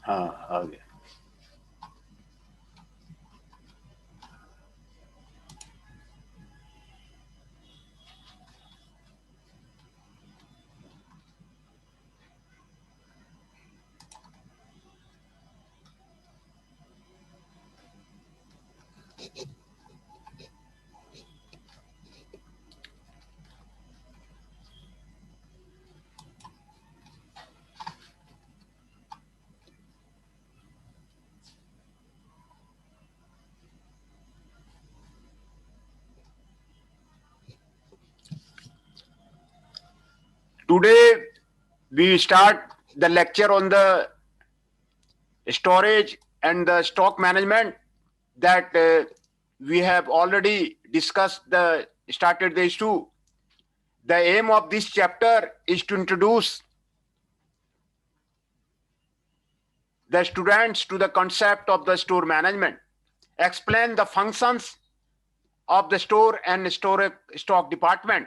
हाँ आ गया. Today we start the lecture on the storage and the stock management that we have already discussed started the issue. The aim of this chapter is to introduce the students to the concept of the store management, explain the functions of the store and stock department,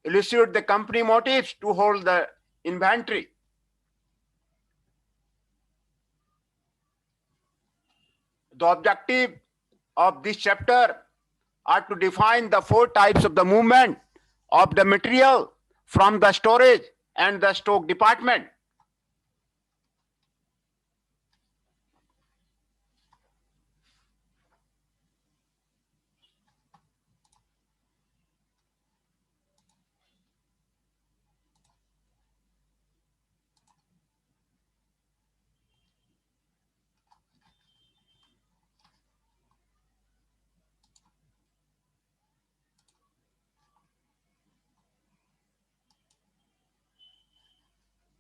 elucidate the company motives to hold the inventory. The objective of this chapter are to define the 4 types of the movement of the material from the storage and the stock department.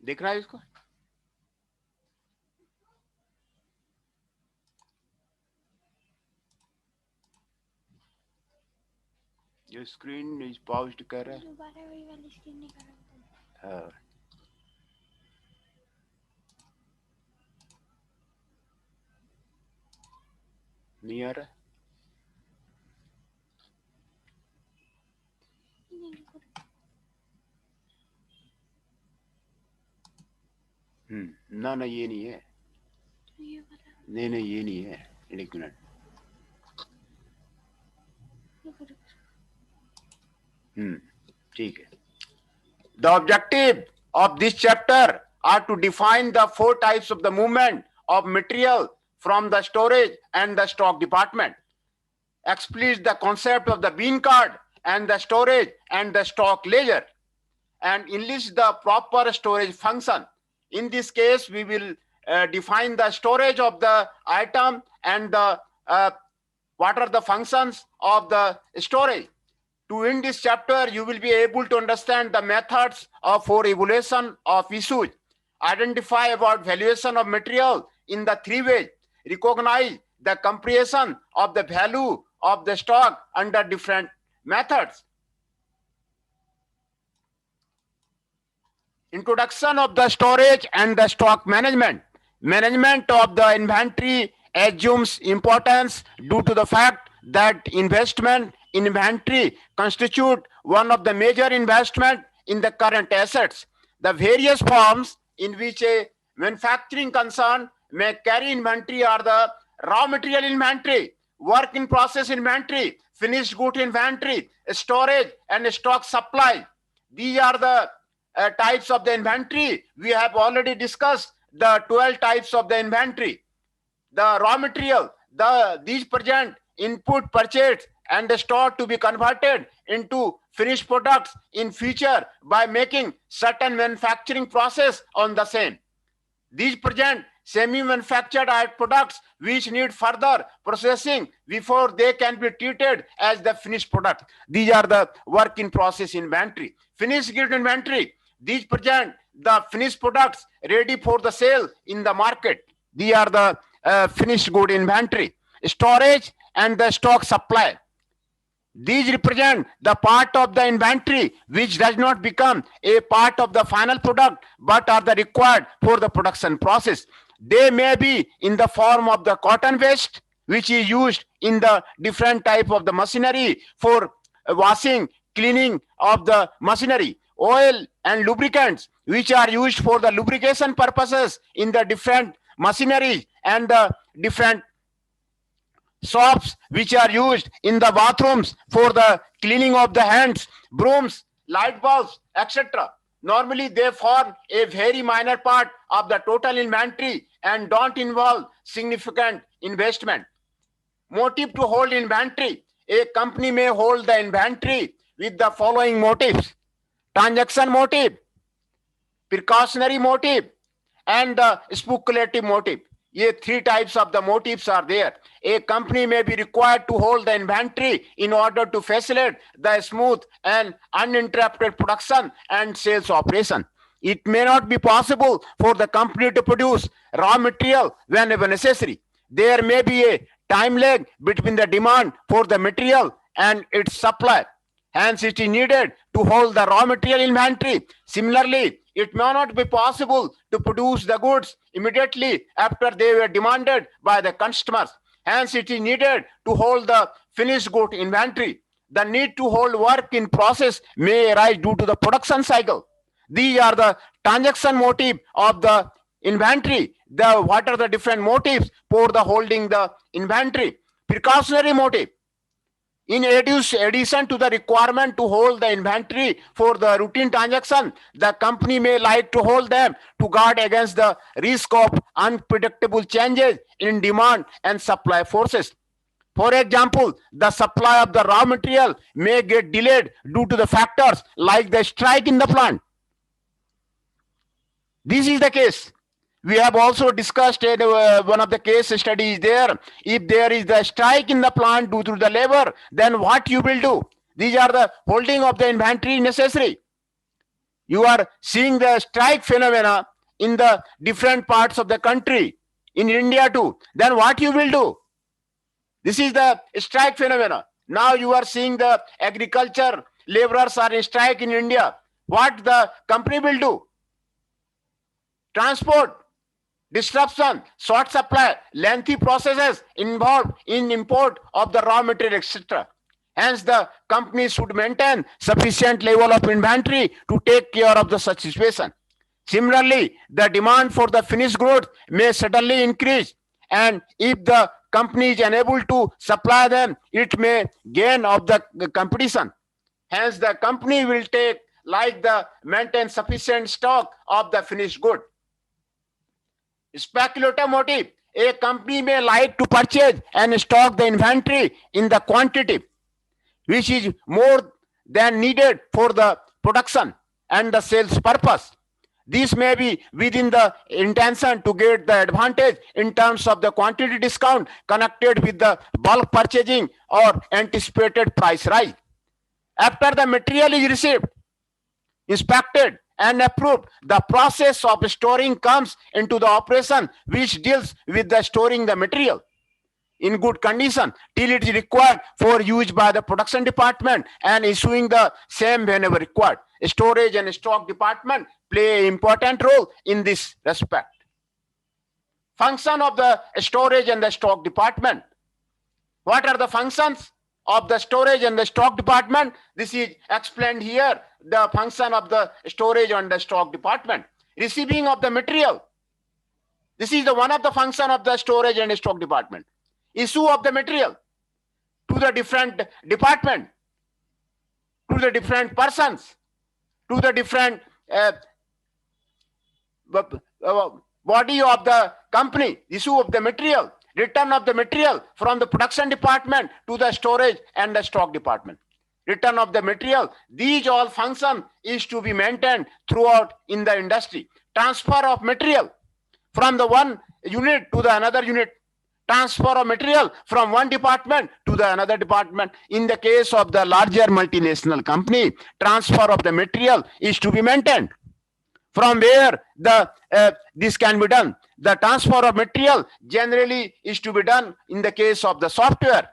देख रहा है इसको? जो screen is पाउज्ड कर रहा है. दोबारा वही वाली स्क्रीन नहीं कर रहा. हाँ. नहीं आ रहा. ना ना ये नहीं है. नहीं नहीं ये नहीं है. एक मिनट. ठीक है. The objective of this chapter are to define the 4 types of the movement of material from the storage and the stock department, explicit the concept of the bean card and the storage and the stock ledger, and enlist the proper storage function. In this case, we will define the storage of the item and the what are the functions of the storage. To end this chapter, you will be able to understand the methods for evaluation of issues, identify about valuation of material in the 3 ways, recognize the comparison of the value of the stock under different methods. Introduction of the storage and the stock management. Management of the inventory assumes importance due to the fact that investment in inventory constitute one of the major investment in the current assets. The various forms in which a manufacturing concern may carry inventory are the raw material inventory, work in process inventory, finished good inventory, storage and stock supply. These are the types of the inventory. We have already discussed the 12 types of the inventory. The raw material, these present input purchased and stored to be converted into finished products in future by making certain manufacturing process on the same. These present semi-manufactured products which need further processing before they can be treated as the finished product. These are the work in process inventory. Finished good inventory, these present the finished products ready for the sale in the market. These are the finished good inventory. Storage and the stock supply. These represent the part of the inventory which does not become a part of the final product but are the required for the production process. They may be in the form of the cotton waste which is used in the different type of the machinery for washing, cleaning of the machinery, oil and lubricants which are used for the lubrication purposes in the different machineries and the different soaps which are used in the bathrooms for the cleaning of the hands, brooms, light bulbs, etc. Normally, they form a very minor part of the total inventory and don't involve significant investment. Motive to hold inventory. A company may hold the inventory with the following motives: transaction motive, precautionary motive, and the speculative motive. ये three types of the motives are there. A company may be required to hold the inventory in order to facilitate the smooth and uninterrupted production and sales operation. It may not be possible for the company to produce raw material whenever necessary. There may be a time lag between the demand for the material and its supply. Hence, it is needed to hold the raw material inventory. Similarly, it may not be possible to produce the goods immediately after they were demanded by the customers. Hence, it is needed to hold the finished good inventory. The need to hold work in process may arise due to the production cycle. These are the transaction motive of the inventory. What are the different motives for the holding the inventory? Precautionary motive. In addition to the requirement to hold the inventory for the routine transaction, the company may like to hold them to guard against the risk of unpredictable changes in demand and supply forces. For example, the supply of the raw material may get delayed due to the factors like the strike in the plant. This is the case. We have also discussed one of the case studies there. If there is the strike in the plant due to the labor, then what you will do? These are the holding of the inventory necessary. You are seeing the strike phenomena in the different parts of the country, in India too. Then what you will do? This is the strike phenomena. Now you are seeing the agriculture laborers are in strike in India. What the company will do? Transport, disruption, short supply, lengthy processes involved in import of the raw material, etc. Hence, the company should maintain sufficient level of inventory to take care of the such situation. Similarly, the demand for the finished goods may suddenly increase, and if the company is unable to supply them, it may gain of the competition. Hence, the company will take like the maintain sufficient stock of the finished good. Speculative motive. A company may like to purchase and stock the inventory in the quantity which is more than needed for the production and the sales purpose. This may be within the intention to get the advantage in terms of the quantity discount connected with the bulk purchasing or anticipated price rise. After the material is received, inspected, and approved, the process of storing comes into the operation, which deals with the storing the material in good condition till it is required for use by the production department and issuing the same whenever required. Storage and stock department play an important role in this respect. Function of the storage and the stock department. What are the functions of the storage and the stock department? This is explained here. The function of the storage and the stock department. Receiving of the material. This is the one of the function of the storage and stock department. Issue of the material to the different department, to the different persons, to the different body of the company. Issue of the material, return of the material from the production department to the storage and the stock department. Return of the material. These all function is to be maintained throughout in the industry. Transfer of material from the one unit to the another unit. Transfer of material from one department to the another department. In the case of the larger multinational company, transfer of the material is to be maintained. From where the this can be done? The transfer of material generally is to be done in the case of the software.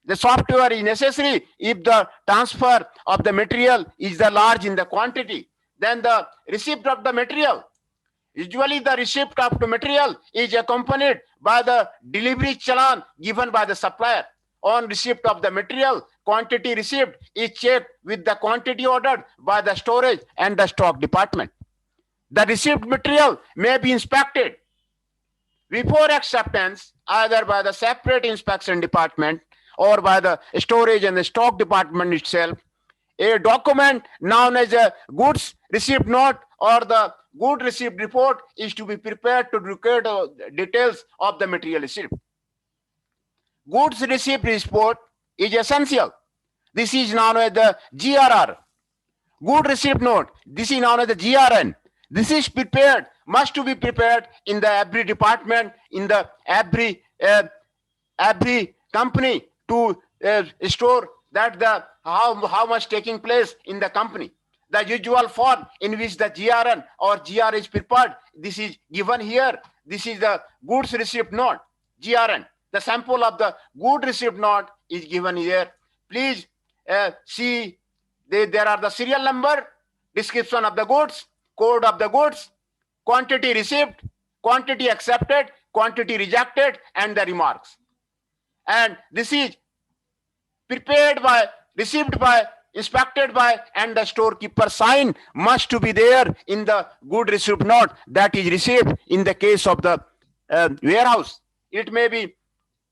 The software is necessary if the transfer of the material is the large in the quantity. Then the receipt of the material. Usually the receipt of the material is accompanied by the delivery challan given by the supplier. On receipt of the material, quantity received is checked with the quantity ordered by the storage and the stock department. The received material may be inspected Before acceptance, either by the separate inspection department or by the storage and the stock department itself, a document known as a goods receipt note or the good receipt report is to be prepared to record details of the material received. Goods receipt report is essential. This is known as the GRR. Good receipt note, this is known as the GRN. This is prepared, must to be prepared in the every department, in the every company to store that the how much taking place in the company. The usual form in which the GRN or GR is prepared, this is given here. This is the goods receipt note, GRN. The sample of the good receipt note is given here. Please see, there are the serial number, description of the goods, code of the goods, quantity received, quantity accepted, quantity rejected, and the remarks. And this is prepared by, received by, inspected by, and the storekeeper sign must to be there in the good receipt note that is received. In the case of the warehouse, it may be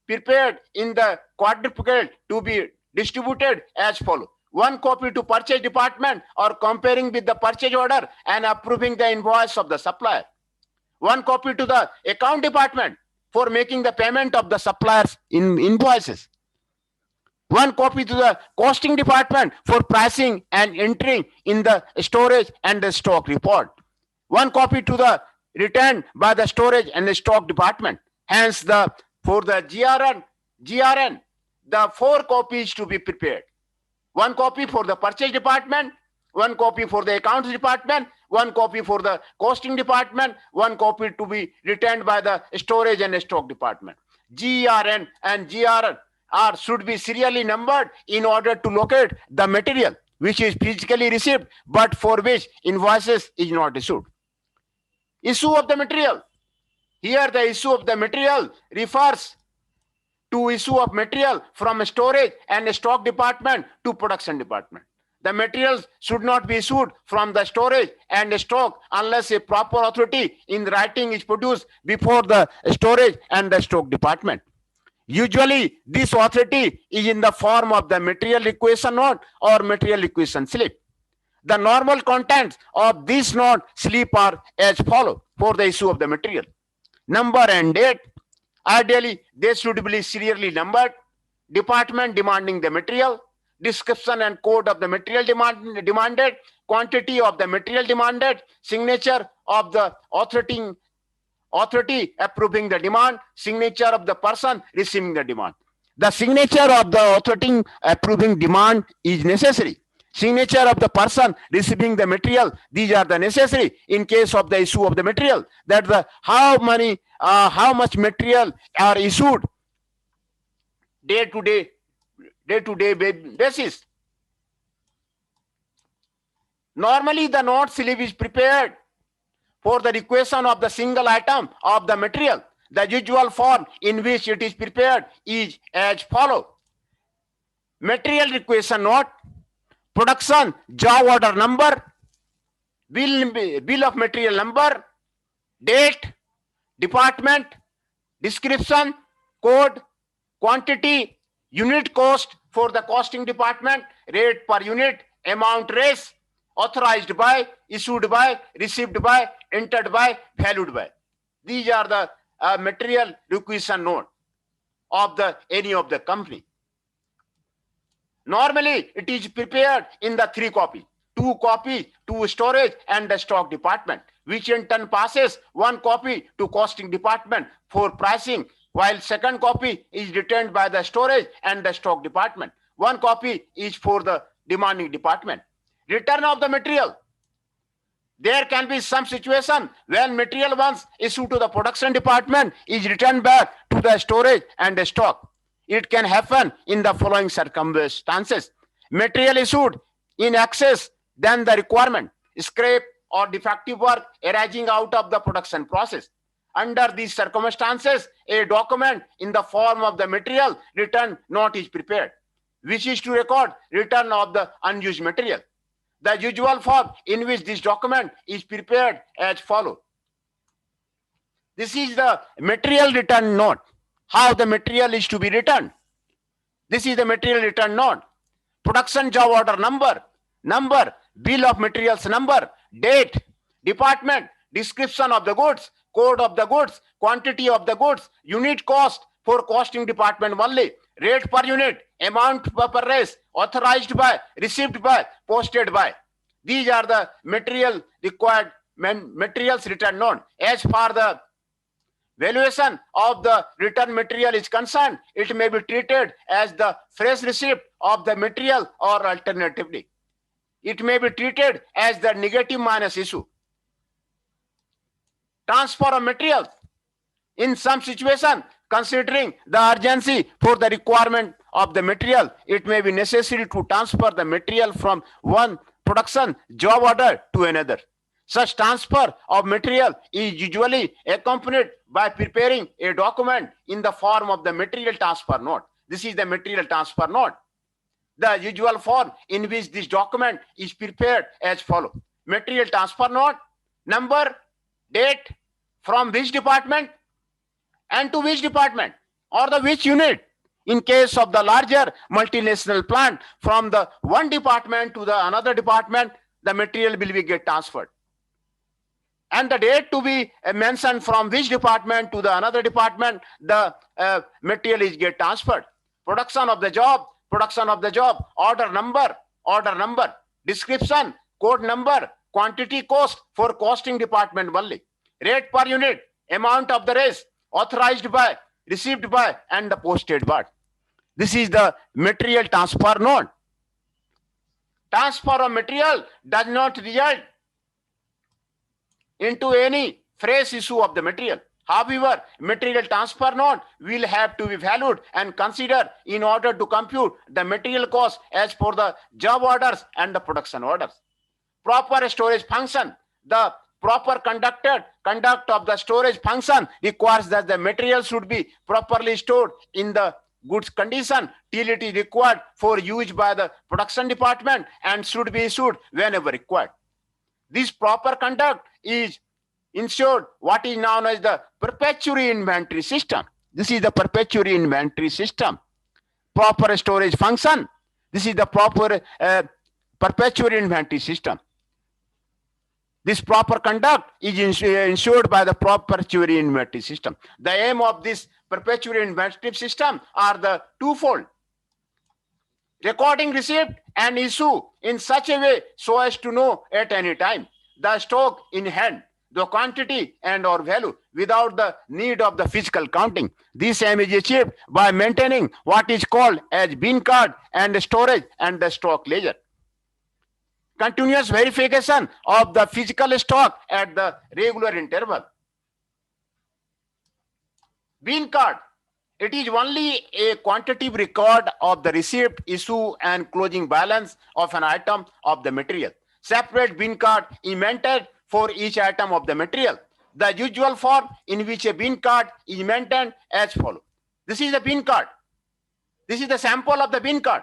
prepared in the quadruplicate to be distributed as follows. One copy to purchase department or comparing with the purchase order and approving the invoice of the supplier. One copy to the account department for making the payment of the suppliers in invoices. One copy to the costing department for pricing and entering in the storage and the stock report. One copy to the returned by the storage and the stock department. Hence, for the GRN, the 4 copies to be prepared. One copy for the purchase department, one copy for the accounts department, one copy for the costing department, one copy to be returned by the storage and stock department. GRN and GRN should be serially numbered in order to locate the material which is physically received but for which invoices is not issued. Issue of the material. Here the issue of the material refers to issue of material from storage and stock department to production department. The materials should not be issued from the storage and stock unless a proper authority in writing is produced before the storage and the stock department. Usually, this authority is in the form of the material requisition note or material requisition slip. The normal contents of this note slip are as follows for the issue of the material. Number and date. Ideally, they should be serially numbered. Department demanding the material. Description and code of the material demanded. Quantity of the material demanded. Signature of the authority approving the demand. Signature of the person receiving the demand. The signature of the authority approving demand is necessary. Signature of the person receiving the material, these are the necessary in case of the issue of the material. That the how much material are issued day to day basis. Normally, the note slip is prepared for the requisition of the single item of the material. The usual form in which it is prepared is as follows. Material requisition note, production job order number, bill of material number, date, department, description, code, quantity, unit cost for the costing department, rate per unit, amount raised, authorized by, issued by, received by, entered by, valued by. These are the material requisition note of any of the company. Normally, it is prepared in the 3 copies. 2 copies to storage and the stock department, which in turn passes 1 copy to costing department for pricing, while second copy is returned by the storage and the stock department. 1 copy is for the demanding department. Return of the material. There can be some situation when material once issued to the production department is returned back to the storage and the stock. It can happen in the following circumstances. Material issued in excess than the requirement, scrap or defective work arising out of the production process. Under these circumstances, a document in the form of the material return note is prepared, which is to record return of the unused material. The usual form in which this document is prepared as follows. This is the material return note. How the material is to be returned. This is the material return note. Production job order number, bill of materials number, date, department, description of the goods, code of the goods, quantity of the goods, unit cost for costing department only, rate per unit, amount per raise, authorized by, received by, posted by. These are the material required materials return note. As far the valuation of the return material is concerned, it may be treated as the fresh receipt of the material, or alternatively, it may be treated as the negative minus issue. Transfer of materials. In some situation, considering the urgency for the requirement of the material, it may be necessary to transfer the material from one production job order to another. Such transfer of material is usually accompanied by preparing a document in the form of the material transfer note. This is the material transfer note. The usual form in which this document is prepared as follows. Material transfer note, number, date, from which department and to which department, or the which unit. In case of the larger multinational plant, from the one department to the another department, the material will be get transferred. And the date to be mentioned from which department to the another department, the material is get transferred. Production of the job, order number, description, code number, quantity cost for costing department only, rate per unit, amount of the raise, authorized by, received by, and the posted by. This is the material transfer note. Transfer of material does not result into any fresh issue of the material. However, material transfer note will have to be valued and considered in order to compute the material cost as per the job orders and the production orders. Proper storage function. The proper conduct of the storage function requires that the material should be properly stored in the goods condition till it is required for use by the production department and should be issued whenever required. This proper conduct is ensured what is known as the perpetuity inventory system. This is the perpetuity inventory system. Proper storage function. This is the proper perpetuity inventory system. This proper conduct is ensured by the perpetuity inventory system. The aim of this perpetuity inventory system are the twofold. Recording receipt and issue in such a way so as to know at any time the stock in hand, the quantity and or value without the need of the physical counting. This aim is achieved by maintaining what is called as bin card and storage and the stock ledger. Continuous verification of the physical stock at the regular interval. Bin card. It is only a quantitative record of the receipt, issue, and closing balance of an item of the material. Separate bin card is maintained for each item of the material. The usual form in which a bin card is maintained as follows. This is the bin card. This is the sample of the bin card.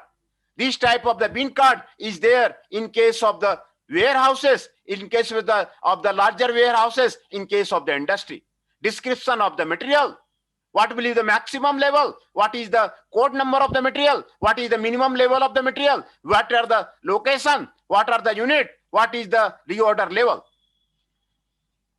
This type of the bin card is there in case of the warehouses, in case of the larger warehouses, in case of the industry. Description of the material. What will be the maximum level? What is the code number of the material? What is the minimum level of the material? What are the location? What are the unit? What is the reorder level?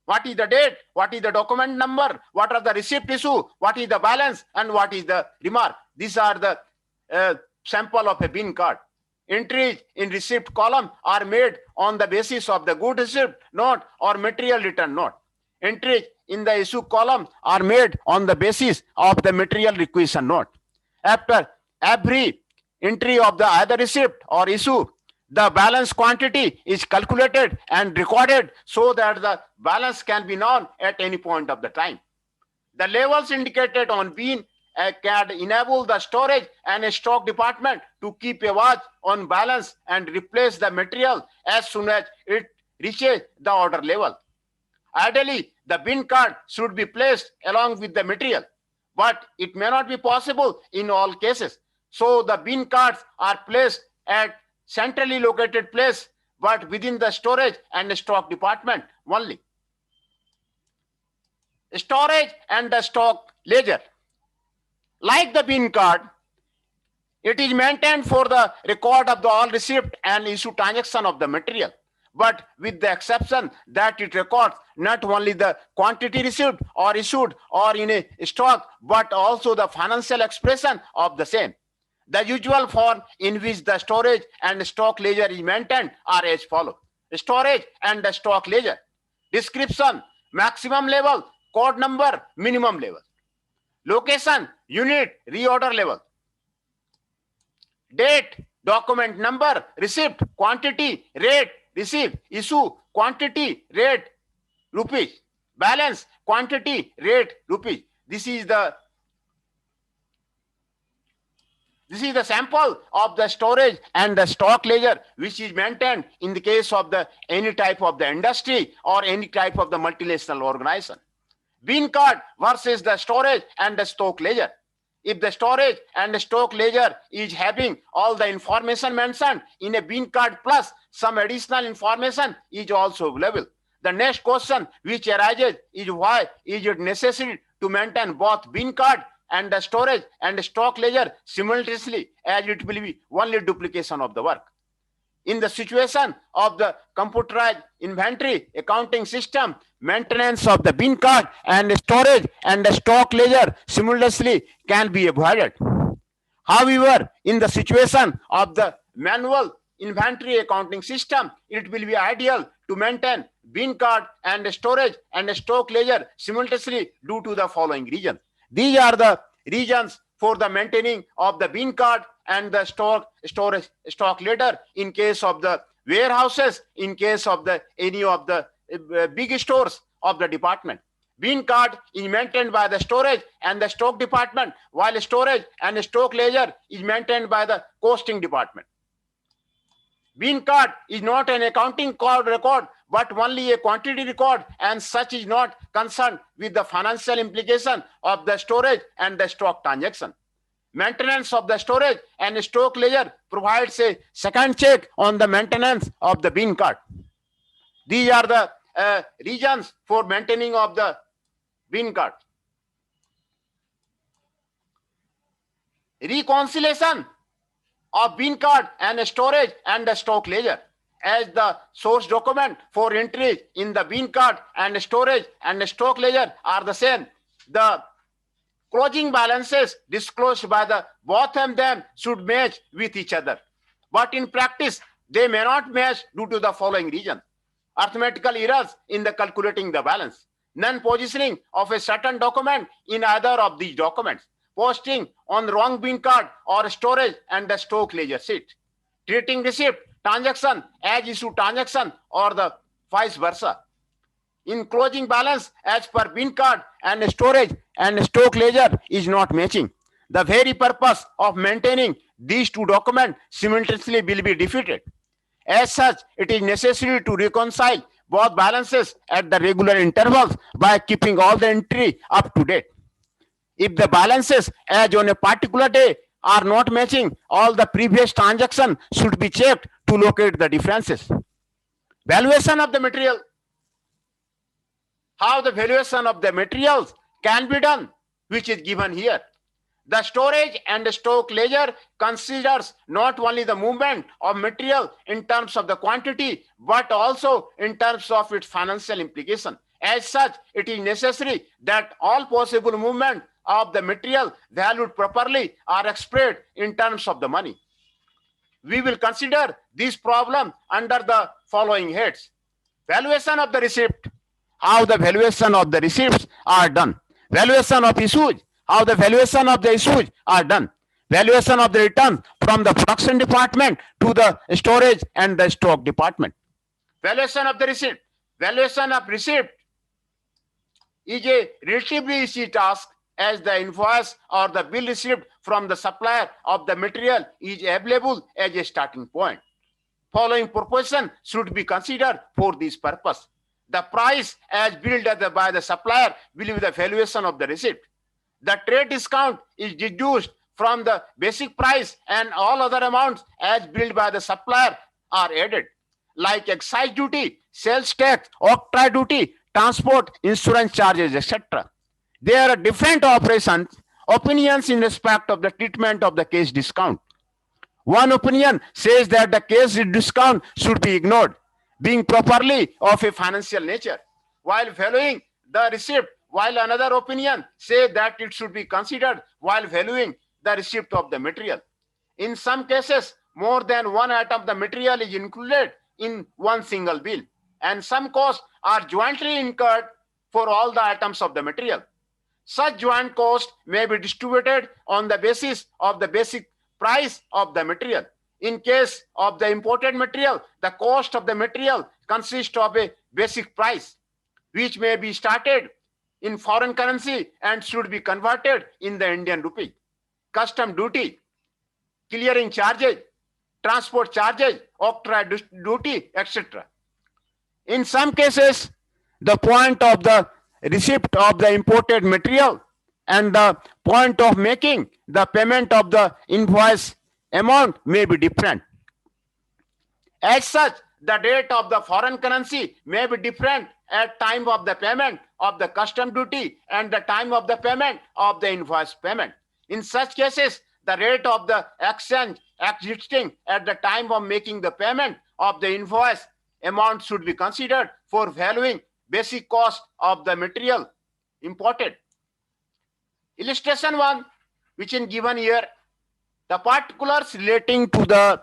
What is the date? What is the document number? What are the receipt issue? What is the balance? And what is the remark? These are the sample of a bin card. Entries in receipt column are made on the basis of the good receipt note or material return note. Entries in the issue column are made on the basis of the material requisition note. After every entry of the either receipt or issue, the balance quantity is calculated and recorded so that the balance can be known at any point of the time. The levels indicated on bin can enable the storage and stock department to keep a watch on balance and replace the material as soon as it reaches the order level. Ideally, the bin card should be placed along with the material, but it may not be possible in all cases. So the bin cards are placed at centrally located place, but within the storage and stock department only. Storage and the stock ledger. Like the bin card, it is maintained for the record of the all receipt and issue transaction of the material, but with the exception that it records not only the quantity received or issued or in a stock, but also the financial expression of the same. The usual form in which the storage and stock ledger is maintained are as follows. Storage and the stock ledger. Description: maximum level, code number, minimum level. Location: unit, reorder level. Date, document number, receipt, quantity, rate, receive, issue, quantity, rate, rupees. Balance, quantity, rate, rupees. This is the sample of the storage and the stock ledger which is maintained in the case of the any type of the industry or any type of the multinational organization. Bin card versus the storage and the stock ledger. If the storage and the stock ledger is having all the information mentioned in a bin card plus some additional information is also available. The next question which arises is why is it necessary to maintain both bin card and the storage and the stock ledger simultaneously, as it will be only duplication of the work. In the situation of the computerized inventory accounting system, maintenance of the bin card and storage and the stock ledger simultaneously can be avoided. However, in the situation of the manual inventory accounting system, it will be ideal to maintain bin card and storage and stock ledger simultaneously due to the following reasons. These are the reasons for the maintaining of the bin card and the stock ledger in case of the warehouses, in case of the any of the big stores of the department. Bin card is maintained by the storage and the stock department, while storage and stock ledger is maintained by the costing department. Bin card is not an accounting record, but only a quantity record, and such is not concerned with the financial implication of the storage and the stock transaction. Maintenance of the storage and stock ledger provides a second check on the maintenance of the bin card. These are the reasons for maintaining of the bin card. Reconciliation of bin card and storage and the stock ledger, as the source document for entries in the bin card and storage and stock ledger are the same. The closing balances disclosed by the both of them should match with each other. But in practice, they may not match due to the following reason. Arithmetical errors in the calculating the balance, non-positioning of a certain document in either of these documents, posting on wrong bin card or storage and the stock ledger sheet, treating receipt transaction as issue transaction or the vice versa. In closing balance as per bin card and storage and stock ledger is not matching. The very purpose of maintaining these two documents simultaneously will be defeated. As such, it is necessary to reconcile both balances at the regular intervals by keeping all the entry up to date. If the balances as on a particular day are not matching, all the previous transaction should be checked to locate the differences. Valuation of the material. How the valuation of the materials can be done, which is given here. The storage and stock ledger considers not only the movement of material in terms of the quantity, but also in terms of its financial implication. As such, it is necessary that all possible movement of the material valued properly are expressed in terms of the money. We will consider this problem under the following heads. Valuation of the receipt. How the valuation of the receipts are done. Valuation of issues. How the valuation of the issues are done. Valuation of the returns from the production department to the storage and the stock department. Valuation of the receipt. Valuation of receipt is a relatively easy task, as the invoice or the bill received from the supplier of the material is available as a starting point. Following proposition should be considered for this purpose. The price as billed by the supplier will be the valuation of the receipt. The trade discount is deduced from the basic price, and all other amounts as billed by the supplier are added, like excise duty, sales tax, octroi duty, transport, insurance charges, etc. There are different opinions in respect of the treatment of the case discount. One opinion says that the case discount should be ignored, being properly of a financial nature, while valuing the receipt, while another opinion says that it should be considered while valuing the receipt of the material. In some cases, more than one item of the material is included in one single bill, and some costs are jointly incurred for all the items of the material. Such joint cost may be distributed on the basis of the basic price of the material. In case of the imported material, the cost of the material consists of a basic price, which may be started in foreign currency and should be converted in the Indian rupee. Custom duty, clearing charges, transport charges, octroi duty, etc. In some cases, the point of the receipt of the imported material and the point of making the payment of the invoice amount may be different. As such, the rate of the foreign currency may be different at time of the payment of the custom duty and the time of the payment of the invoice payment. In such cases, the rate of the exchange existing at the time of making the payment of the invoice amount should be considered for valuing basic cost of the material imported. Illustration 1, which is given here, the particulars relating to the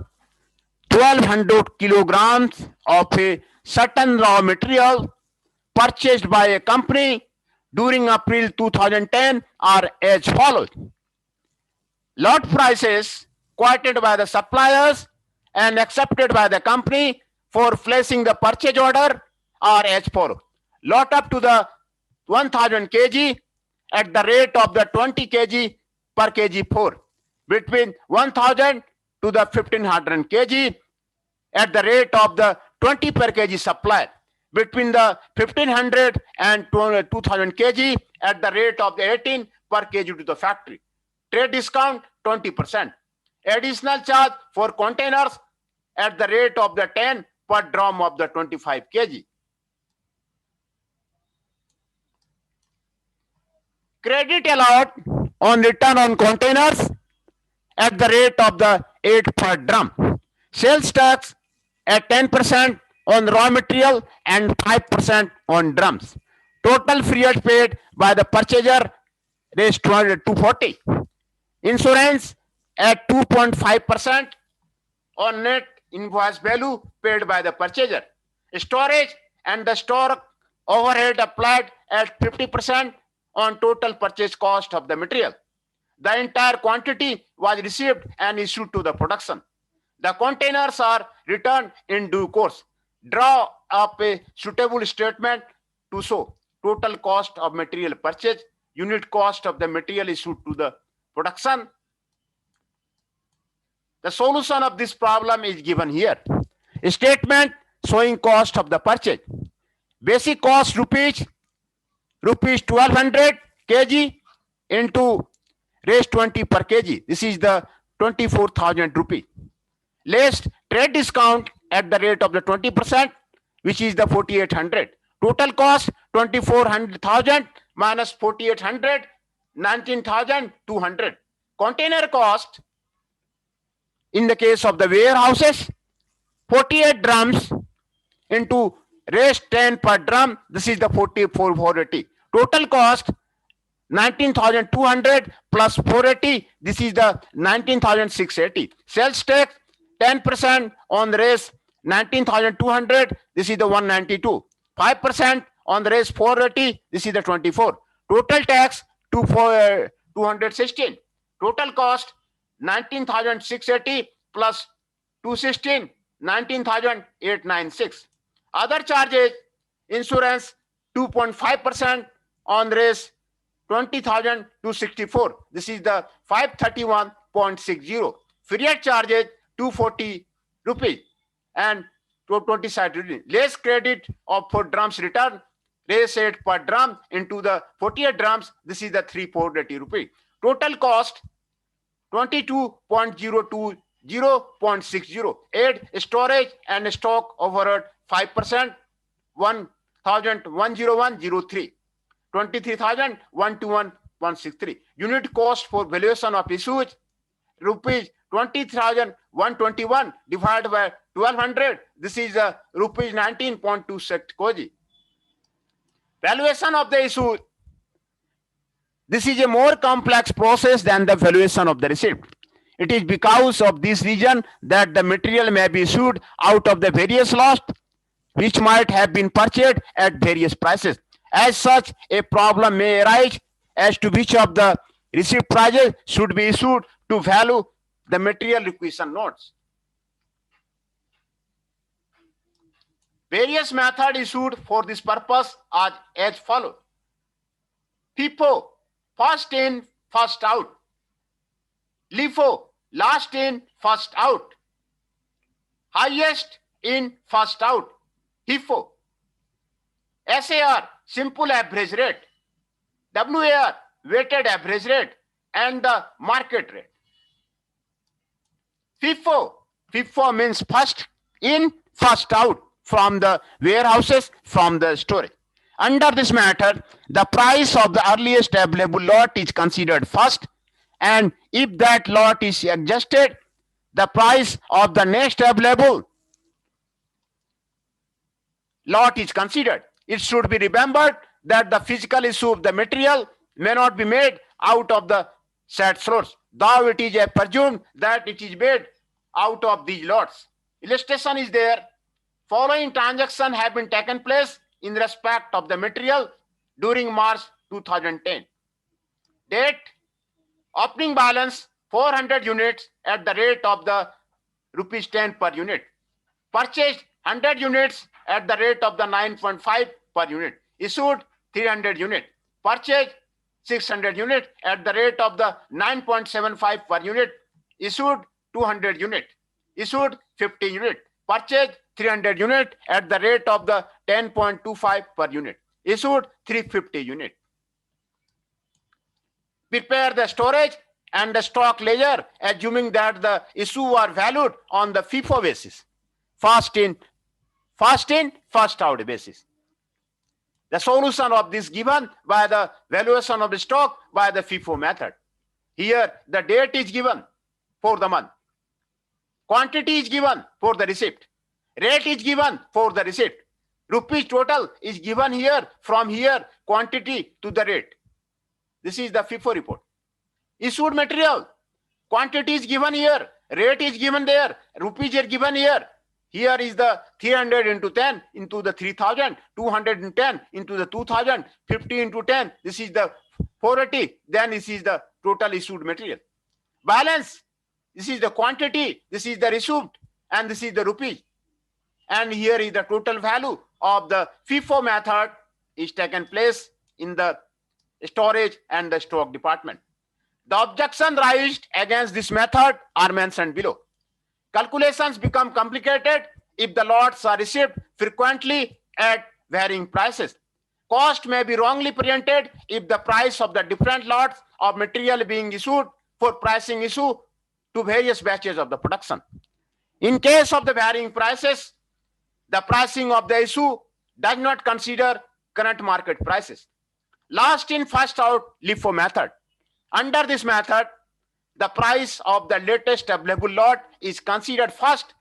1200 kilograms of a certain raw material purchased by a company during April 2010 are as follows. Lot prices quoted by the suppliers and accepted by the company for placing the purchase order are as follows. Lot up to the 1000 kg at the rate of the 20 kg per kg 4. Between 1000 to the 1500 kg at the rate of the 20 per kg supply. Between the 1500 and 2000 kg at the rate of the 18 per kg to the factory. Trade discount 20%. Additional charge for containers at the rate of the 10 per drum of the 25 kg. Credit allowed on return on containers at the rate of the 8 per drum. Sales tax at 10% on raw material and 5% on drums. Total freight paid by the purchaser is 240. Insurance at 2.5% on net invoice value paid by the purchaser. Storage and the store overhead applied at 50% on total purchase cost of the material. The entire quantity was received and issued to the production. The containers are returned in due course. Draw up a suitable statement to show total cost of material purchase, unit cost of the material issued to the production. The solution of this problem is given here. A statement showing cost of the purchase. Basic cost rupees 1200 kg into raise 20 per kg. This is the 24,000 rupee. Less trade discount at the rate of the 20%, which is the 4,800. Total cost 24,000 minus 4,800, 19,200. Container cost in the case of the warehouses, 48 drums into raised 10 per drum. This is the 480. Total cost 19,200 plus 480. This is the 19,680. Sales tax 10% on the raise 19,200. This is the 192. 5% on the raise 480. This is the 24. Total tax 216. Total cost 19,680 plus 216, 19,896. Other charges, insurance 2.5% on raise 20,264. This is the 531.60. Freight charges 240 rupees and 20 side reading. Less credit of for drums return, raise 8 per drum into the 48 drums. This is the 3,480 rupee. Total cost 22.020 0.60. Add storage and stock overhead 5%, 1 23,101.03, 23,121.163. Unit cost for valuation of issues, rupees 20,121 divided by 1200. This is rupees 19.26 koji. Valuation of the issue. This is a more complex process than the valuation of the receipt. It is because of this reason that the material may be issued out of the various lots which might have been purchased at various prices. As such, a problem may arise as to which of the receipt prices should be issued to value the material requisition notes. Various methods issued for this purpose are as follows. FIFO, first in, first out. LIFO, last in, first out. Highest in, first out. HIFO. SAR, simple average rate. WAR, weighted average rate, and the market rate. FIFO means first in, first out from the warehouses, from the storage. Under this method, the price of the earliest available lot is considered first, and if that lot is adjusted, the price of the next available lot is considered. It should be remembered that the physical issue of the material may not be made out of the said source, though it is presumed that it is made out of these lots. Illustration is there. Following transactions have been taken place in respect of the material during March 2010. Date, opening balance 400 units at the rate of the rupees 10 per unit. Purchased 100 units at the rate of the 9.5 per unit. Issued 300 units. Purchased 600 units at the rate of the 9.75 per unit. Issued 200 units. Issued 50 units. Purchased 300 units at the rate of the 10.25 per unit. Issued 350 units. Prepare the storage and the stock ledger, assuming that the issue are valued on the FIFO basis. First in, first out basis. The solution of this given by the valuation of the stock by the FIFO method. Here the date is given for the month. Quantity is given for the receipt. Rate is given for the receipt. Rupees total is given here, from here, quantity to the rate. This is the FIFO report. Issued material. Quantity is given here. Rate is given there. Rupees are given here. Here is the 300 into 10 into the 3000, 210 into the 2000, 50 into 10. This is the 480. Then this is the total issued material. Balance. This is the quantity. This is the receipt. And this is the rupees. And here is the total value of the FIFO method is taken place in the storage and the stock department. The objections raised against this method are mentioned below. Calculations become complicated if the lots are received frequently at varying prices. Cost may be wrongly presented if the price of the different lots of material being issued for pricing issue to various batches of the production. In case of the varying prices, the pricing of the issue does not consider current market prices. Last in, first out LIFO method. Under this method, the price of the latest available lot is considered first,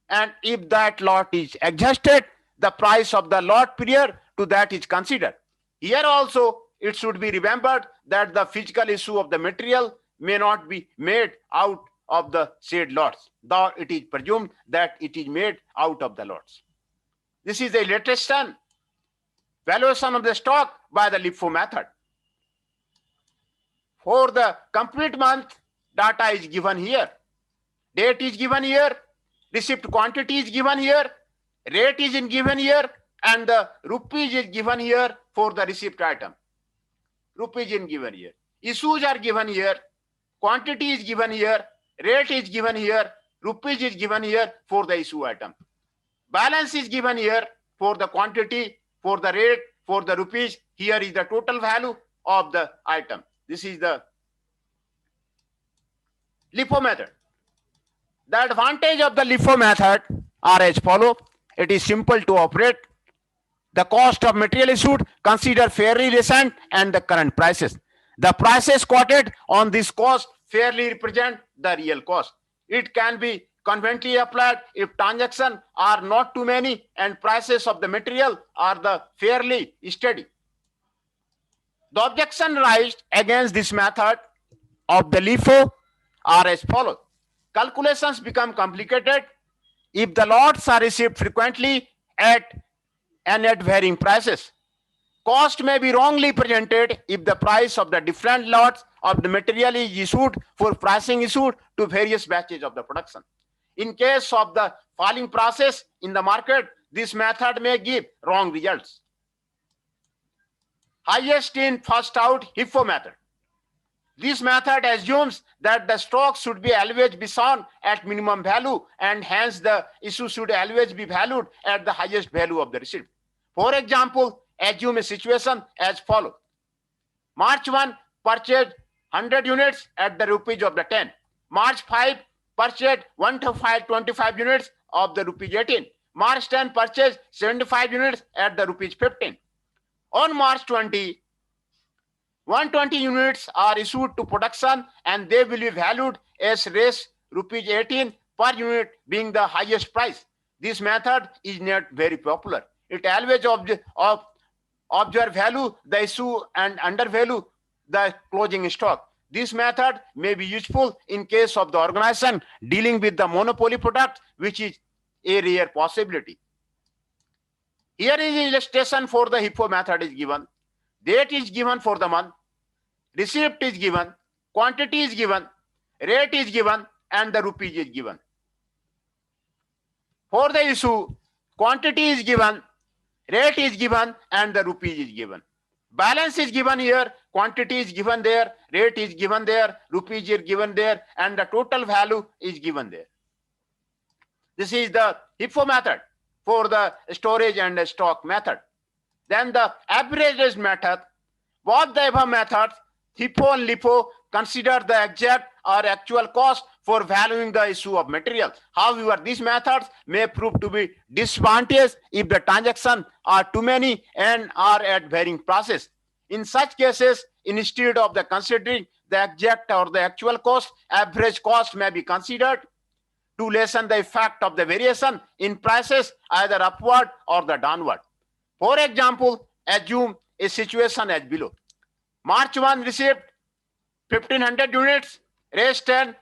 and if that lot is adjusted, the price of the lot prior to that is considered. Here also, it should be remembered that the physical issue of the material may not be made out of the said lots, though it is presumed that it is made out of the lots. This is the latest valuation of the stock by the LIFO method. For the complete month, data is given here. Date is given here. Receipt quantity is given here. Rate is given here. And the rupees is given here for the receipt item. Rupees is given here. Issues are given here. Quantity is given here. Rate is given here. Rupees is given here for the issue item. Balance is given here for the quantity, for the rate, for the rupees. Here is the total value of the item. This is the LIFO method. The advantage of the LIFO method are as follow. It is simple to operate. The cost of material issued, consider fairly recent and the current prices. The prices quoted on this cost fairly represent the real cost. It can be conveniently applied if transactions are not too many and prices of the material are the fairly steady. The objection raised against this method of the LIFO are as follows. Calculations become complicated if the lots are received frequently and at varying prices. Cost may be wrongly presented if the price of the different lots of the material is issued for pricing issued to various batches of the production. In case of the falling prices in the market, this method may give wrong results. Highest in first out HIFO method. This method assumes that the stock should be always be sold at minimum value and hence the issue should always be valued at the highest value of the receipt. For example, assume a situation as follows. March 1 purchased 100 units at the rupees of the 10. March 5 purchased 125 units of the rupees 18. March 10 purchased 75 units at the rupees 15. On March 20, 120 units are issued to production and they will be valued as rupees 18 per unit being the highest price. This method is not very popular. It always observe value the issue and undervalue the closing stock. This method may be useful in case of the organization dealing with the monopoly product, which is a rare possibility. Here is illustration for the HIFO method is given. Date is given for the month. Receipt is given. Quantity is given. Rate is given. And the rupees is given. For the issue, quantity is given. Rate is given. And the rupees is given. Balance is given here. Quantity is given there. Rate is given there. Rupees is given there. And the total value is given there. This is the HIFO method for the storage and the stock method. Then the average method. Both the above methods, HIFO and LIFO, consider the exact or actual cost for valuing the issue of material. However, these methods may prove to be disadvantageous if the transactions are too many and are at varying prices. In such cases, instead of the considering the exact or the actual cost, average cost may be considered to lessen the effect of the variation in prices either upward or the downward. For example, assume a situation as below. March 1 received 1500 units, raised 10,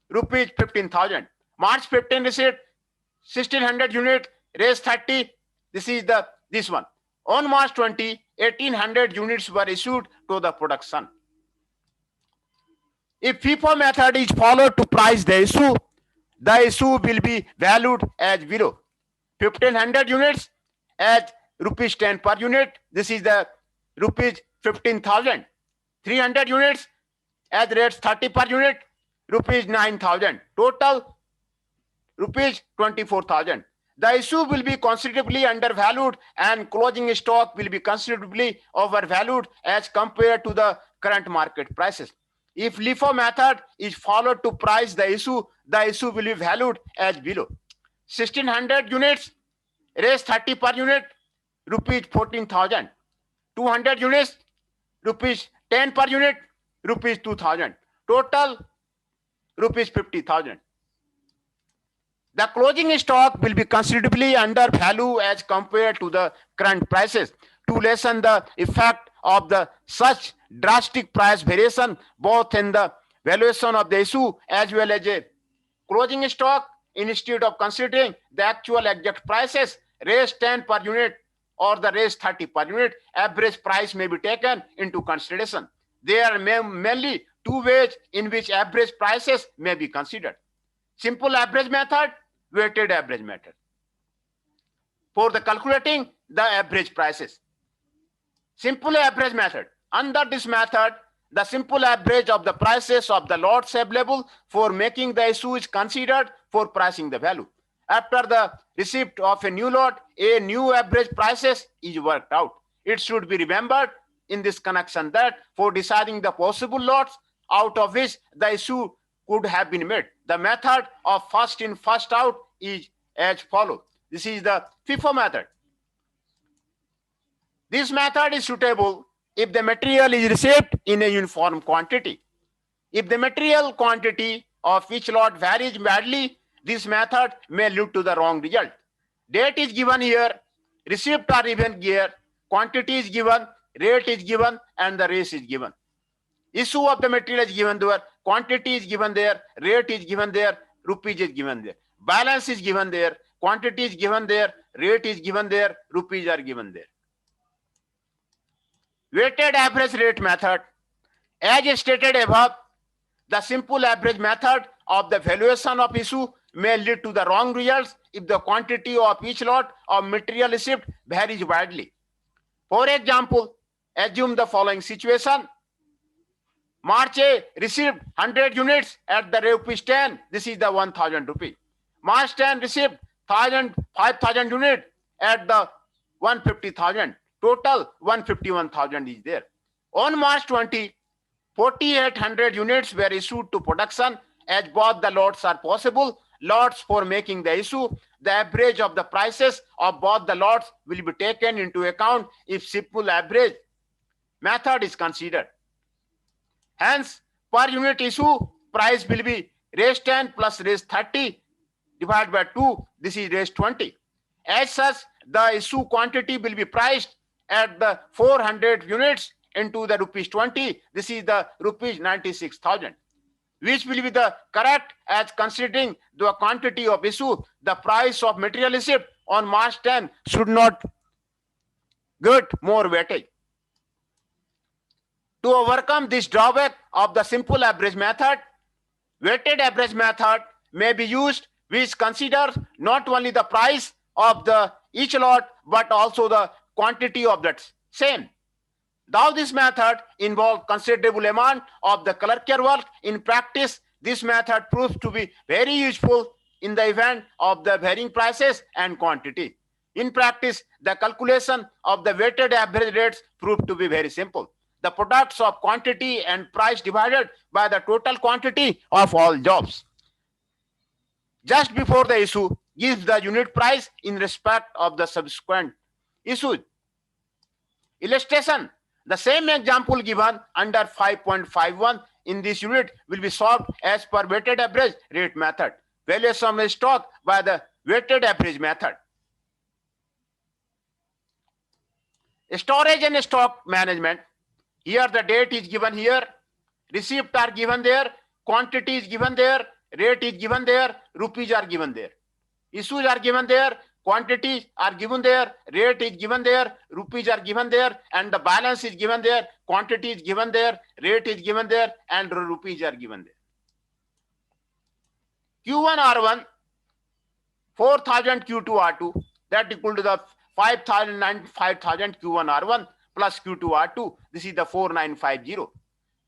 rupees 15,000. March 15 received 1600 units, raised 30. This one. On March 20, 1800 units were issued to the production. If FIFO method is followed to price the issue will be valued as below. 1500 units at rupees 10 per unit. This is the rupees 15,000. 300 units at rates 30 per unit, rupees 9,000. Total rupees 24,000. The issue will be considerably undervalued and closing stock will be considerably overvalued as compared to the current market prices. If LIFO method is followed to price the issue will be valued as below. 1600 units, raised 30 per unit, rupees 14,000. 200 units, rupees 10 per unit, rupees 2,000. Total, rupees 50,000. The closing stock will be considerably undervalued as compared to the current prices. To lessen the effect of the such drastic price variation, both in the valuation of the issue as well as a closing stock, instead of considering the actual exact prices, raise 10 per unit or the raise 30 per unit, average price may be taken into consideration. There are mainly two ways in which average prices may be considered. Simple average method, weighted average method. For the calculating the average prices. Simple average method. Under this method, the simple average of the prices of the lots available for making the issue is considered for pricing the value. After the receipt of a new lot, a new average prices is worked out. It should be remembered in this connection that for deciding the possible lots out of which the issue could have been made, the method of first in, first out is as follows. This is the FIFO method. This method is suitable if the material is received in a uniform quantity. If the material quantity of each lot varies badly, this method may lead to the wrong result. Date is given here, receipt are given here, quantity is given, rate is given, and the race is given. Issue of the material is given there, quantity is given there, rate is given there, rupees is given there. Balance is given there, quantity is given there, rate is given there, rupees are given there. Weighted average rate method. As stated above, the simple average method of the valuation of issue may lead to the wrong results if the quantity of each lot of material received varies widely. For example, assume the following situation. March A received 100 units at the rupees 10. This is the 1000 rupee. March 10 received 5,000 units at the 150,000. Total 151,000 is there. On March 20, 4,800 units were issued to production. As both the lots are possible lots for making the issue, the average of the prices of both the lots will be taken into account if simple average method is considered. Hence, per unit issue, price will be raise 10 plus raise 30 divided by 2. This is raise 20. As such, the issue quantity will be priced at the 400 units into the rupees 20. This is the rupees 96,000. Which will be the correct as considering the quantity of issue, the price of material received on March 10 should not get more weightage. To overcome this drawback of the simple average method, weighted average method may be used, which considers not only the price of the each lot but also the quantity of that same. Though this method involves considerable amount of the clerical work, in practice this method proves to be very useful in the event of the varying prices and quantity. In practice, the calculation of the weighted average rates proved to be very simple. The products of quantity and price divided by the total quantity of all jobs just before the issue gives the unit price in respect of the subsequent issue. Illustration. The same example given under 5.51 in this unit will be solved as per weighted average rate method. Valuation of stock by the weighted average method. Storage and stock management. Here the date is given here, receipt are given there, quantity is given there, rate is given there, rupees are given there. Issues are given there, quantities are given there, rate is given there, rupees are given there, and the balance is given there, quantity is given there, rate is given there, and rupees are given there. Q1 R1, 4,000 Q2 R2, that equal to the 5,000 Q1 R1 plus Q2 R2. This is the 4,950.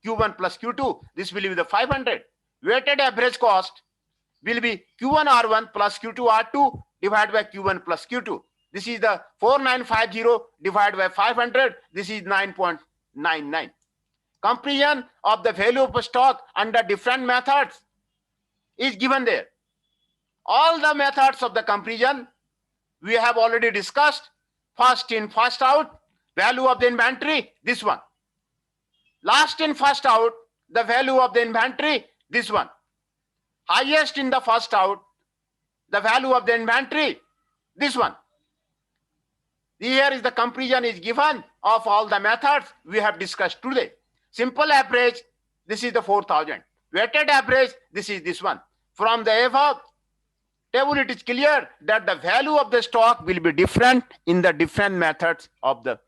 Q1 plus Q2, this will be the 500. Weighted average cost will be Q1 R1 plus Q2 R2 divided by Q1 plus Q2. This is the 4,950 divided by 500. This is 9.99. Comparison of the value of stock under different methods is given there. All the methods of the comparison we have already discussed. First in, first out, value of the inventory, this one. Last in, first out, the value of the inventory, this one. Highest in the first out, the value of the inventory, this one. Here is the comparison is given of all the methods we have discussed today. Simple average, this is the 4,000. Weighted average, this is this one. From the above table, it is clear that the value of the stock will be different in the different methods of the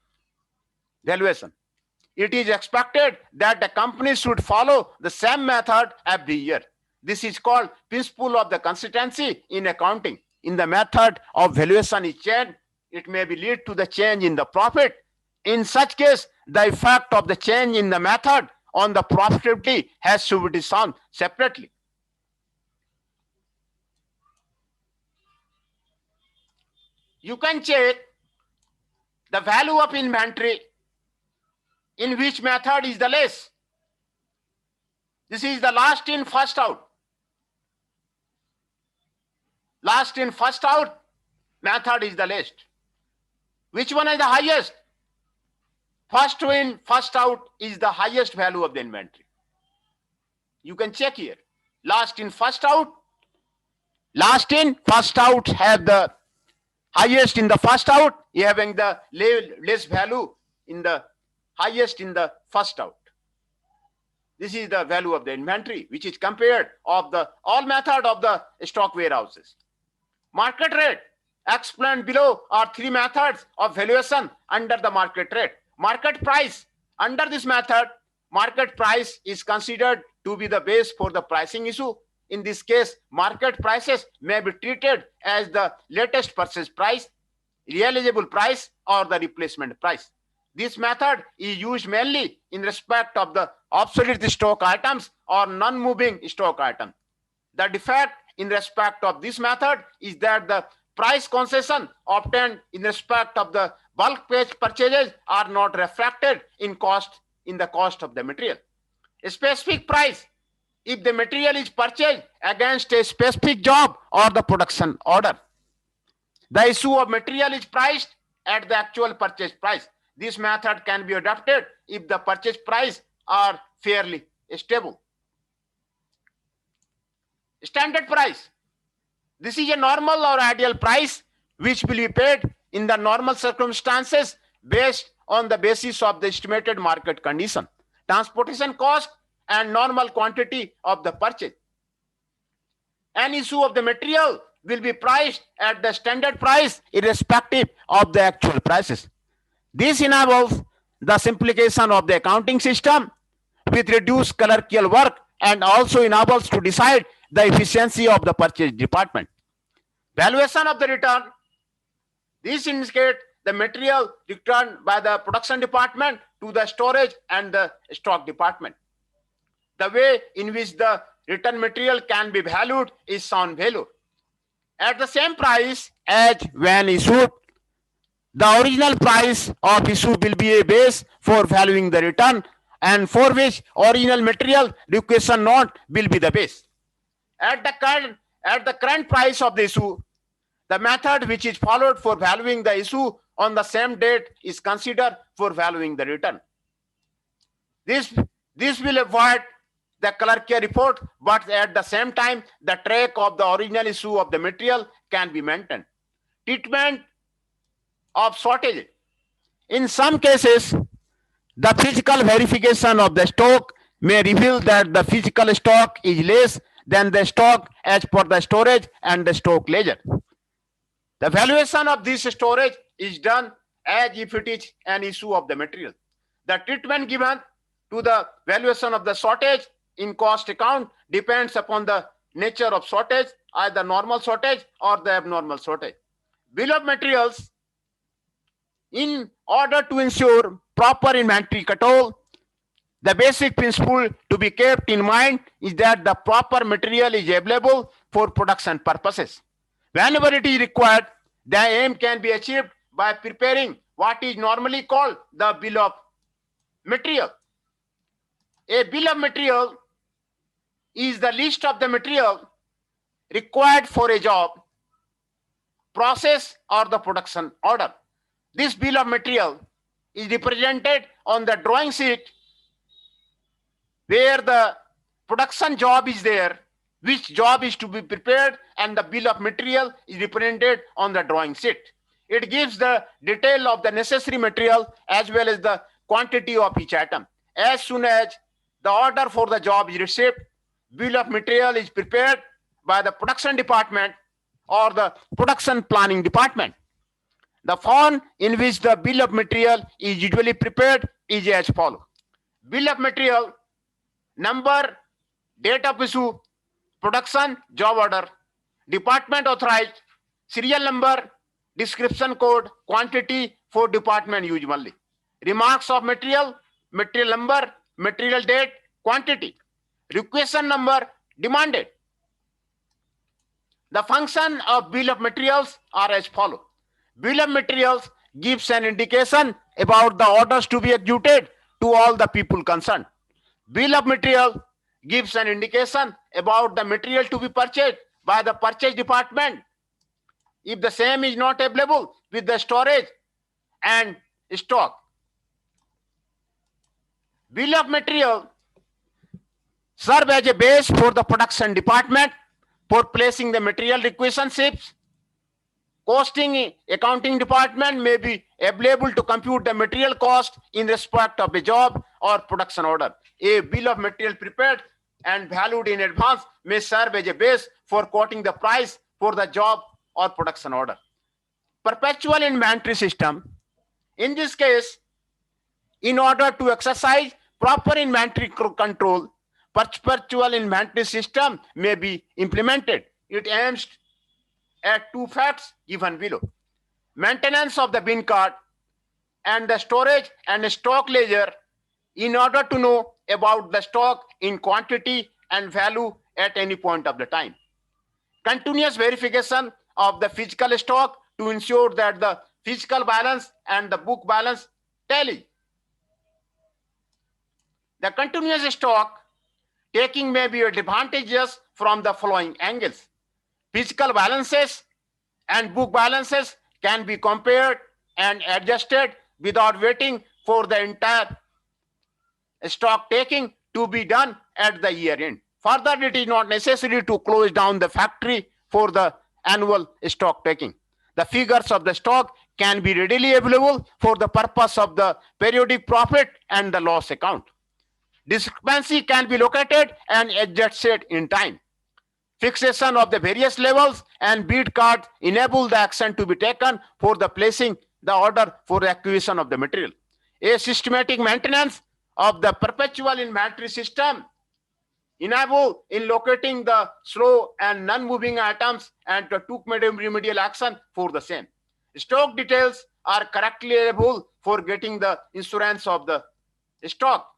valuation. It is expected that the company should follow the same method every year. This is called principle of the consistency in accounting. In the method of valuation is changed, it may be lead to the change in the profit. In such case, the effect of the change in the method on the profitability has to be shown separately. You can check the value of inventory in which method is the less. This is the last in, first out. Last in, first out method is the least. Which one is the highest? First in, first out is the highest value of the inventory. You can check here. Last in, first out. Last in, first out have the highest in the first out, you having the less value in the highest in the first out. This is the value of the inventory, which is compared of the all method of the stock warehouses. Market rate explained below are three methods of valuation under the market rate. Market price, under this method, market price is considered to be the base for the pricing issue. In this case, market prices may be treated as the latest purchase price, realizable price, or the replacement price. This method is used mainly in respect of the obsolete stock items or non-moving stock items. The defect in respect of this method is that the price concession obtained in respect of the bulk purchases are not reflected in the cost of the material. A specific price if the material is purchased against a specific job or the production order. The issue of material is priced at the actual purchase price. This method can be adopted if the purchase price are fairly stable. Standard price. This is a normal or ideal price which will be paid in the normal circumstances based on the basis of the estimated market condition, transportation cost, and normal quantity of the purchase. An issue of the material will be priced at the standard price irrespective of the actual prices. This enables the simplification of the accounting system with reduced clerical work and also enables to decide the efficiency of the purchase department. Valuation of the return. This indicates the material returned by the production department to the storage and the stock department. The way in which the return material can be valued is shown below. At the same price as when issued, the original price of issue will be a base for valuing the return, and for which original material requisition note will be the base. At the current price of the issue, the method which is followed for valuing the issue on the same date is considered for valuing the return. This will avoid the clerical report, but at the same time, the track of the original issue of the material can be maintained. Treatment of shortage. In some cases, the physical verification of the stock may reveal that the physical stock is less than the stock as per the storage and the stock ledger. The valuation of this storage is done as if it is an issue of the material. The treatment given to the valuation of the shortage in cost account depends upon the nature of shortage, either normal shortage or the abnormal shortage. Bill of materials. In order to ensure proper inventory control, the basic principle to be kept in mind is that the proper material is available for production purposes. Whenever it is required, the aim can be achieved by preparing what is normally called the bill of material. A bill of material is the list of the material required for a job, process, or the production order. This bill of material is represented on the drawing sheet where the production job is there, which job is to be prepared, and the bill of material is represented on the drawing sheet. It gives the detail of the necessary material as well as the quantity of each item. As soon as the order for the job is received, bill of material is prepared by the production department or the production planning department. The form in which the bill of material is usually prepared is as follows. Bill of material, number, date of issue, production, job order, department authorized, serial number, description code, quantity for department usually. Remarks of material, material number, material date, quantity, requisition number, demanded. The function of bill of materials are as follows. Bill of materials gives an indication about the orders to be executed to all the people concerned. Bill of material gives an indication about the material to be purchased by the purchase department if the same is not available with the storage and stock. Bill of material serve as a base for the production department for placing the material requisitions. Costing accounting department may be available to compute the material cost in respect of a job or production order. A bill of material prepared and valued in advance may serve as a base for quoting the price for the job or production order. Perpetual inventory system. In this case, in order to exercise proper inventory control, perpetual inventory system may be implemented. It aims at two facts given below: maintenance of the bin card and the storage and stock ledger in order to know about the stock in quantity and value at any point of the time. Continuous verification of the physical stock to ensure that the physical balance and the book balance tally. The continuous stock taking may be advantageous from the following angles. Physical balances and book balances can be compared and adjusted without waiting for the entire stock taking to be done at the year end. Further, it is not necessary to close down the factory for the annual stock taking. The figures of the stock can be readily available for the purpose of the periodic profit and the loss account. Discrepancy can be located and adjusted in time. Fixation of the various levels and bid cards enable the action to be taken for the placing the order for the acquisition of the material. A systematic maintenance of the perpetual inventory system enable in locating the slow and non-moving items and to took remedial action for the same. Stock details are correctly available for getting the insurance of the stock.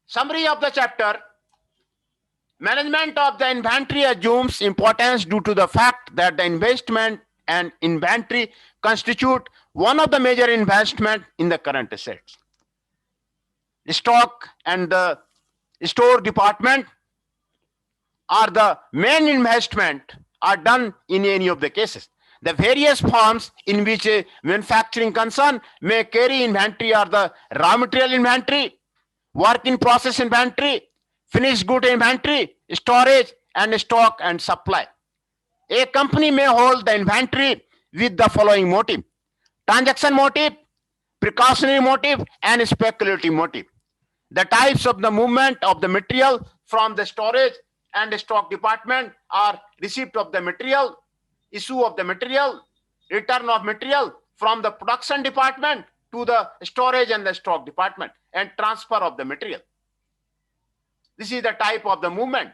Summary of the chapter. Management of the inventory assumes importance due to the fact that the investment and inventory constitute one of the major investment in the current assets. The stock and the store department are the main investment are done in any of the cases. The various forms in which a manufacturing concern may carry inventory are the raw material inventory, work in process inventory, finished good inventory, storage, and stock and supply. A company may hold the inventory with the following motive: transaction motive, precautionary motive, and speculative motive. The types of the movement of the material from the storage and stock department are receipt of the material, issue of the material, return of material from the production department to the storage and the stock department, and transfer of the material. This is the type of the movement.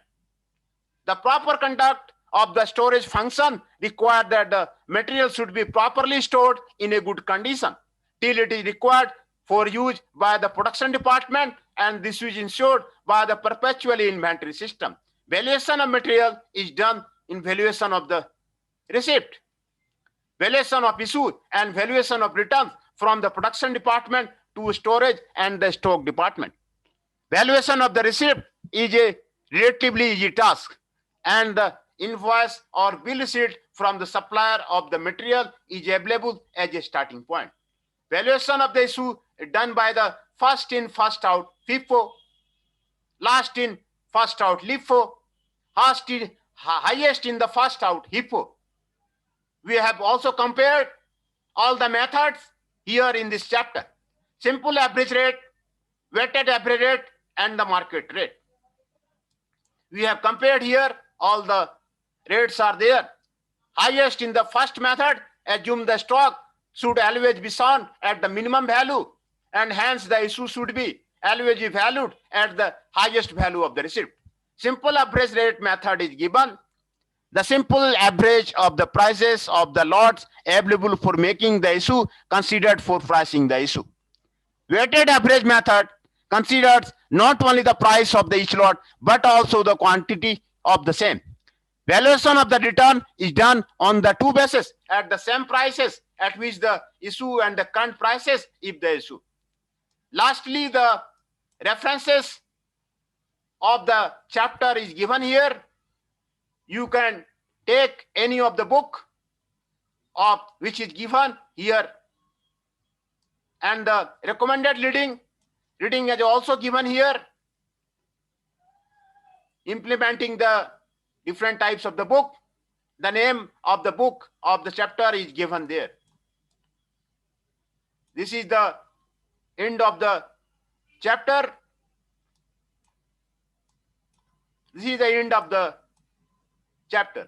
The proper conduct of the storage function requires that the material should be properly stored in a good condition till it is required for use by the production department, and this is ensured by the perpetual inventory system. Valuation of material is done in valuation of the receipt, valuation of issue, and valuation of returns from the production department to storage and the stock department. Valuation of the receipt is a relatively easy task, and the invoice or bill receipt from the supplier of the material is available as a starting point. Valuation of the issue is done by the first in, first out FIFO, last in, first out LIFO, highest in the first out HIFO. We have also compared all the methods here in this chapter: simple average rate, weighted average rate, and the market rate. We have compared here, all the rates are there. Highest in the first method, assume the stock should always be shown at the minimum value, and hence the issue should be always be valued at the highest value of the receipt. Simple average rate method is given. The simple average of the prices of the lots available for making the issue considered for pricing the issue. Weighted average method considers not only the price of the each lot but also the quantity of the same. Valuation of the return is done on the two bases: at the same prices at which the issue and the current prices if the issue. Lastly, the references of the chapter is given here. You can take any of the book of which is given here. and the recommended reading is also given here. Implementing the different types of the book, the name of the book of the chapter is given there. This is the end of the chapter. This is the end of the chapter.